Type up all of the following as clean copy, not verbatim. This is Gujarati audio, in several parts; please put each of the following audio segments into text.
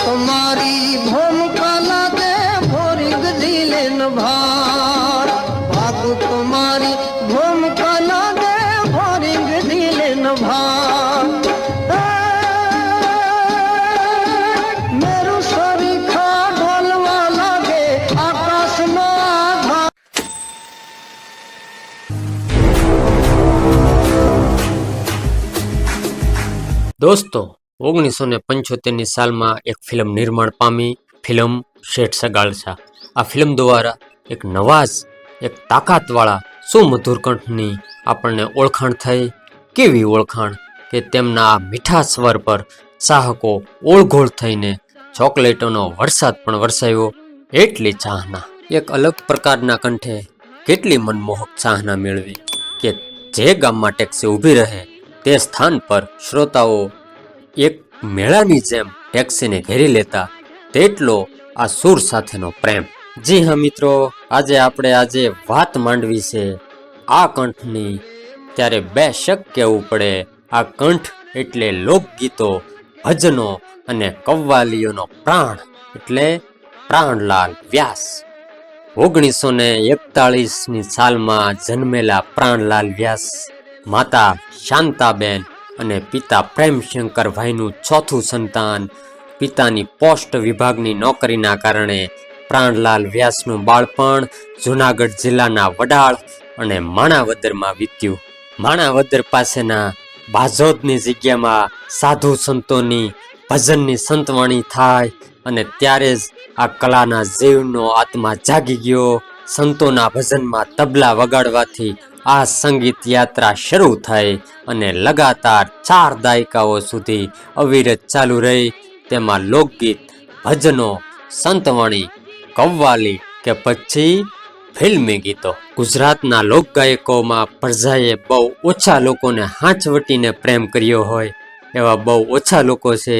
तुम्हारी भूमिका लागे भोरी गजीले नभार भागु तुम्हारी भूमिका लागे भोरी गजीले नभार मेरू सरीखा ढोलवा लागे आकाश नो आधार। દોસ્તો 1975ની સાલમાં એક ફિલ્મ નિર્માણ પામી, ફિલ્મ શેઠ સગાળશા। આ ફિલ્મ દ્વારા એક નવાઝ, એક તાકાતવાળા સુમધુર કંઠની આપણને ઓળખાણ થઈ। કેવી ઓળખાણ કે તેમના આ મીઠા સ્વર પર ચાહકો ઓળઘોળ થઈને ચોકલેટોનો વરસાદ પણ વરસાવ્યો। એટલી ચાહના, એક અલગ પ્રકારના કંઠે કેટલી મનમોહક ચાહના મેળવી કે જે ગામમાં ટેક્સી ઊભી રહે તે સ્થાન પર શ્રોતાઓ એક મેળાની જેમ ટેક્સીને ઘેરી લેતા, તેટલો આ સૂર સાથેનો પ્રેમ। જી હા મિત્રો, આજે વાત માંડવી છે આ કંઠની, ત્યારે બેશક કહેવું પડે આ કંઠ એટલે લોકગીતો, ભજનો અને કવ્વાલીઓનો પ્રાણ એટલે પ્રાણલાલ વ્યાસ। 1941ની સાલમાં જન્મેલા પ્રાણલાલ વ્યાસ માતા શાંતાબેન અને પિતા પ્રેમશંકરભાઈનું ચોથું સંતાન। પિતાની પોસ્ટ વિભાગની નોકરીના કારણે પ્રાણલાલ વ્યાસનું બાળપણ જૂનાગઢ જિલ્લાના વડાળ અને માણાવદરમાં વીત્યું। માણાવદર પાસેના બાજોદની જગ્યામાં સાધુ સંતોની ભજનની સંતવાણી થાય અને ત્યારે જ આ કલાના જીવનો આત્મા જાગી ગયો। સંતોના ભજનમાં તબલા વગાડવાથી આ સંગીત યાત્રા શરૂ થઈ અને લગાતાર 4 દાયકાઓ સુધી અવિરત ચાલુ રહી। તેમાં લોકગીત, ભજનો, સંતવાણી, કવ્વાલી કે પછી ફિલ્મી ગીતો। ગુજરાતના લોકગાયકોમાં પ્રજાએ બહુ ઓછા લોકોને હાંચવટીને પ્રેમ કર્યો હોય એવા બહુ ઓછા લોકો છે,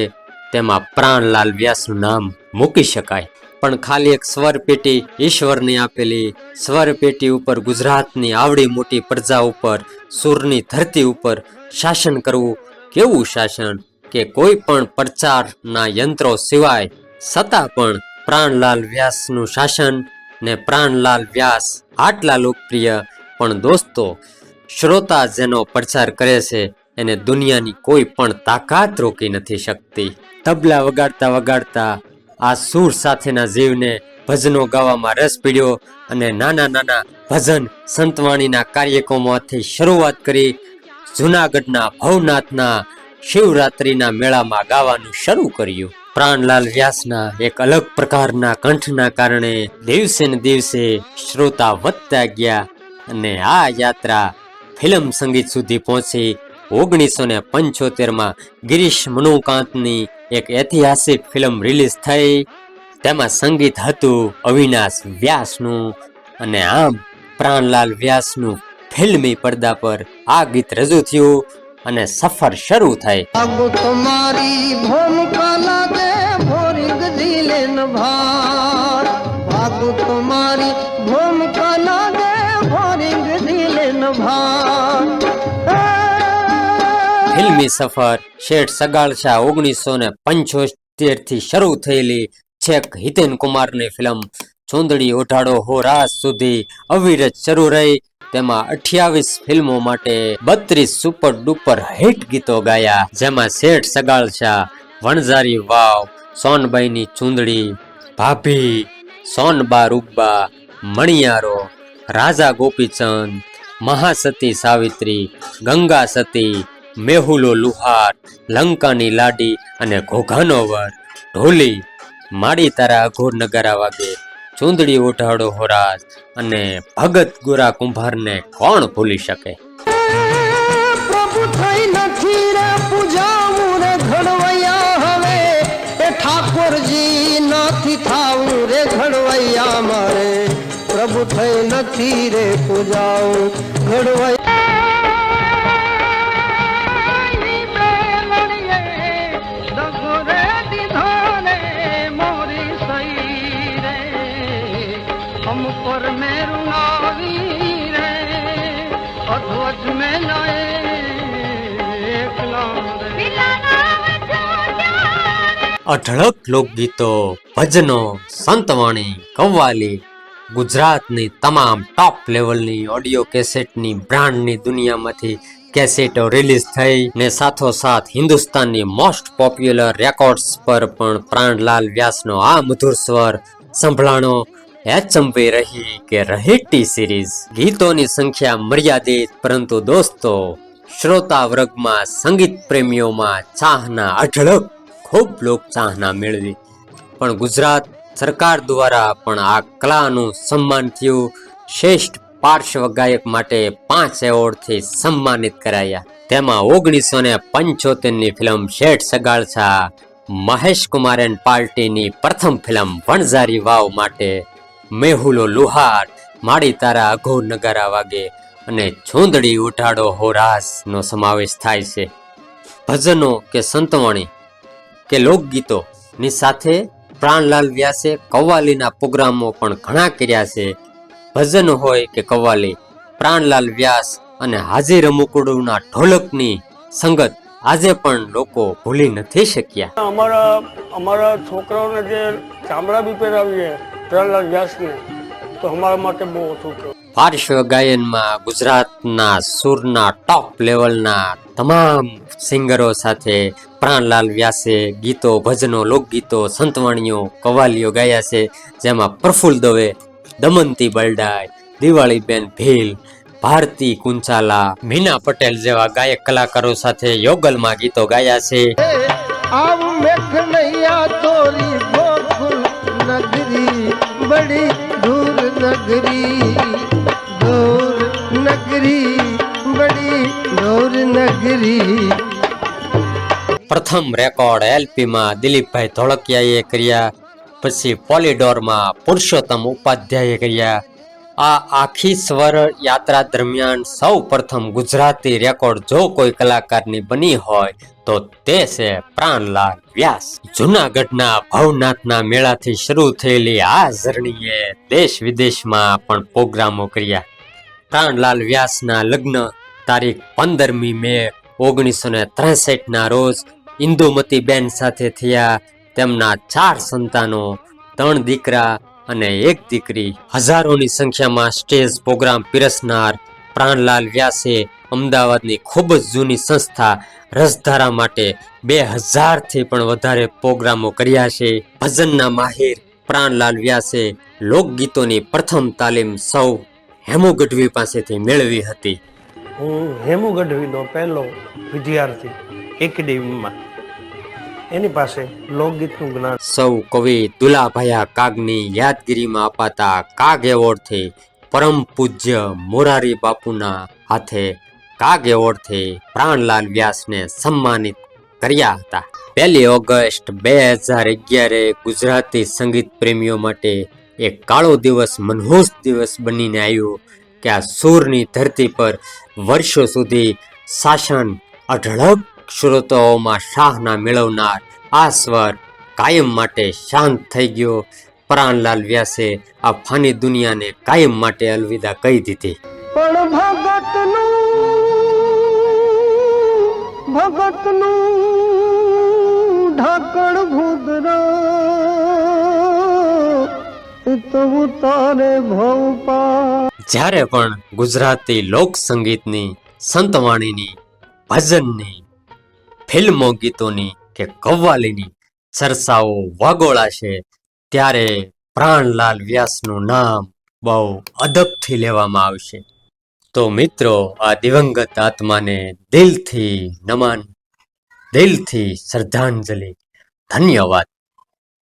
તેમાં પ્રાણલાલ વ્યાસનું નામ મૂકી શકાય। પણ ખાલી એક સ્વર પેટી ઈશ્વરની આપેલી સ્વર પેટી ઉપર ગુજરાતની આવડી મોટી પ્રજા ઉપર, સૂરની ધરતી ઉપર શાસન કરવું, કેવું શાસન કે કોઈ પણ પ્રચારના યંત્રો સિવાય છતાં પણ પ્રાણલાલ વ્યાસનું શાસન ને પ્રાણલાલ વ્યાસ આટલા લોકપ્રિય। પણ દોસ્તો, શ્રોતા જેનો પ્રચાર કરે છે એને દુનિયાની કોઈ પણ તાકાત રોકી નથી શકતી। તબલા વગાડતા વગાડતા આ સૂર સાથેના જીવને ભજનો ગાવામાં રસ પીડ્યો અને નાના નાના ભજન સંતવાણીના કાર્યક્રમોથી શરૂઆત કરી જૂનાગઢના ભવનાથના શિવરાત્રિના મેળામાં ગાવાનું શરૂ કર્યું। પ્રાણલાલ વ્યાસના એક અલગ પ્રકારના કંઠના કારણે દિવસે ને દિવસે શ્રોતા વધતા ગયા અને આ યાત્રા ફિલ્મ સંગીત સુધી પહોંચી। 1975માં ગિરીશ મનુકાંતની એક ઐતિહાસિક ફિલ્મ રિલીઝ થઈ। તેમાં સંગીત હતું અવિનાશ વ્યાસનું અને આમ પ્રાણલાલ વ્યાસનું ફિલ્મી પડદા પર આ ગીત રજૂ થયું અને સફર શરૂ થઈ। तुम्हारी भूमिका लागे भोरी गजीले नभार भागु तुम्हारी भूमिका लागे भोरी गजीले नभार। ફિલ્મી સફર શેઠ સગાળશા 1975 થી શરૂ થયેલી છેક હિતેન કુમારની ફિલ્મ ચૂંદડી ઓઢાડો હો રાસ સુધી અવિરત શરૂ રહી। તેમાં 28 ફિલ્મો માટે 32 સુપર ડુપર હિટ ગીતો ગાયા, જેમાં શેઠ સગાળશા, વણઝારી વાવ, સોનબાઈની ચૂંદડી, ભાભી, સોનબા રૂપબા, મણિયારો, રાજા ગોપીચંદ, મહાસતી સાવિત્રી, ગંગા સતી, મેહુલો લુહાર, લંકાની લાડી અને ઘોઘાનો વર, ઢોલી, માડી તારા અઘોર નગારા વાગે, ચૂંદડી ઓઢાડો હોરાજ અને ભગત ગોરા કુંભારને કોણ ભૂલી શકે। પ્રભુ થઈ નથી રે પૂજાવું રે ઘડવૈયા હવે એ ઠાકોરજી નથી થાવું રે ઘડવૈયા મારે પ્રભુ થઈ નથી રે પૂજાવું ઘડવૈયા। हम पर मेरू नावी रे अध्वज में लाए અઢળક લોકગીતો, ભજનો, સંતવાણી, કવ્વાલી, ગુજરાતની તમામ ટોપ લેવલની ઓડિયો કેસેટની બ્રાન્ડની દુનિયામાંથી કેસેટો રિલીઝ થઈ ને સાથોસાથ હિન્દુસ્તાનની મોસ્ટ પોપ્યુલર રેકોર્ડ્સ પર પણ પ્રાણલાલ વ્યાસનો આ મધુર સ્વર સંભળાણો અચંબે રહી કે રહી ટી સિરીઝ. ગીતોની સંખ્યા મર્યાદિત, પરંતુ દોસ્તો શ્રોતા વર્ગમાં સંગીત પ્રેમીઓમાં ચાહના અઢળક ખૂબ લોક ચાહના મેળવી. પણ ગુજરાત સરકાર દ્વારા પણ આ કલાનું સન્માન થયું. શ્રેષ્ઠ પાર્શ્વ ગાયક માટે 5 એવોર્ડથી સન્માનિત કરાયા. તેમાં 1975ની film Sheth સગાળછા, Mahesh Kumar and પાર્ટીની પ્રથમ ફિલ્મ વણઝારી વાવ માટે, મેહુલો લુહાર, માડી તારા અઘો નગારા વાગે અને છોંદડી ઉઠાડો હો રાસનો સમાવેશ થાય છે. ભજનો કે સંતવાણી કે લોકગીતો ની સાથે પ્રાણલાલ વ્યાસે કવ્વાલીના પ્રોગ્રામો પણ ઘણા કર્યા છે. ભજન હોય કે કવ્વાલી, પ્રાણલાલ વ્યાસ અને હાજી રમુકડુના ઢોલકની સંગત આજે પણ લોકો ભૂલી નથી શક્યા. અમારા છોકરાઓને જે ચામડા બી પહેરાવીએ પ્રાણલાલ વ્યાસને, તો અમારા માટે બહુ ઓછું કહેવાય. પાર્શ્વ ગાયનમાં ગુજરાતના સૂરના ટોપ લેવલના તમામ સિંગરો સાથે પ્રાણલાલ વ્યાસે ગીતો, ભજનો, લોકગીતો, સંતવાણીઓ, કવ્વાલીઓ ગાયા છે. જેમાં પ્રફુલ્લ દવે, દમંતી બલડાઈ, દિવાળીબેન ભીલ, ભારતી કુંચાલા, મીના પટેલ જેવા ગાયક કલાકારો સાથે યોગલમાં ગીતો ગાયા છે. આવ મેઘ નૈયા તોરી ગોકુલ નગરી બડી દૂર નગરી, દૂર નગરી બડી દૂર નગરી. પ્રથમ રેકોર્ડ એલપીમાં દિલીપભાઈ ધોળકિયાએ કર્યા, પછી પોલીડોરમાં પુરુષોત્તમ ઉપાધ્યાયે કર્યા. આ આખી સ્વર યાત્રા દરમિયાન સૌ પ્રથમ ગુજરાતી રેકોર્ડ જો કોઈ કલાકારની બની હોય તો તે છે પ્રાણલાલ વ્યાસ. જૂનાગઢના ભવનાથના મેળાથી શરૂ થયેલી આ ઝરણીએ દેશ વિદેશમાં પણ પ્રોગ્રામો કર્યા. પ્રાણલાલ વ્યાસના લગ્ન તારીખ 15મી મે 1963ના રોજ ઇન્દુમતીબેન સાથે થયા. તેમના 4 સંતાનો, 3 દીકરા અને 1 દીકરી. હજારોની સંખ્યામાં સ્ટેજ પ્રોગ્રામ પીરસનાર પ્રાણલાલ વ્યાસે અમદાવાદની ખૂબ જ જૂની સંસ્થા રસધારા માટે 2000થી પણ વધારે પ્રોગ્રામો કર્યા છે. ભજનના માહિર પ્રાણલાલ વ્યાસે લોકગીતોની પ્રથમ તાલીમ સૌ હેમુ ગઢવી પાસેથી મેળવી હતી. હું હેમુ ગઢવીનો પહેલો વિદ્યાર્થી એકેડેમીમાં, એની પાસે લોકગીતનું જ્ઞાન. સૌ કવિ દુલાભાયા કાગની યાદગીરીમાં અપાતા કાગ એવોર્ડથી, પરમ પૂજ્ય મોરારી બાપુના હાથે કાગ એવોર્ડથી પ્રાણલાલ વ્યાસને સન્માનિત કર્યા હતા. 1 ઓગસ્ટ 2011 ગુજરાતી સંગીત પ્રેમીઓ માટે એક કાળો દિવસ, મનહૂસ દિવસ બનીને આવ્યો કે આ સૂરની ધરતી પર વર્ષો સુધી શાસન અઢળક શ્રોતાઓમાં શાહના મેળવનાર આ સ્વર કાયમ માટે શાંત થઈ ગયો. પ્રાણલાલ વ્યાસે આ ફાની દુનિયાને કાયમ માટે અલવિદા કહી દીધી. પણ ભગતનું ઢાકણ ભૂદરા તો ઉતારે ભવપા. જ્યારે પણ ગુજરાતી લોક સંગીતની, સંતવાણીની, ભજનની, ફિલ્મો ગીતોની કે કવ્વાલીની ચર્ચાઓ વાગોળાશે, ત્યારે પ્રાણલાલ વ્યાસનું નામ બહુ અદબથી લેવામાં આવશે. તો મિત્રો, આ દિવંગત આત્માને દિલથી નમન, દિલથી શ્રદ્ધાંજલિ. ધન્યવાદ.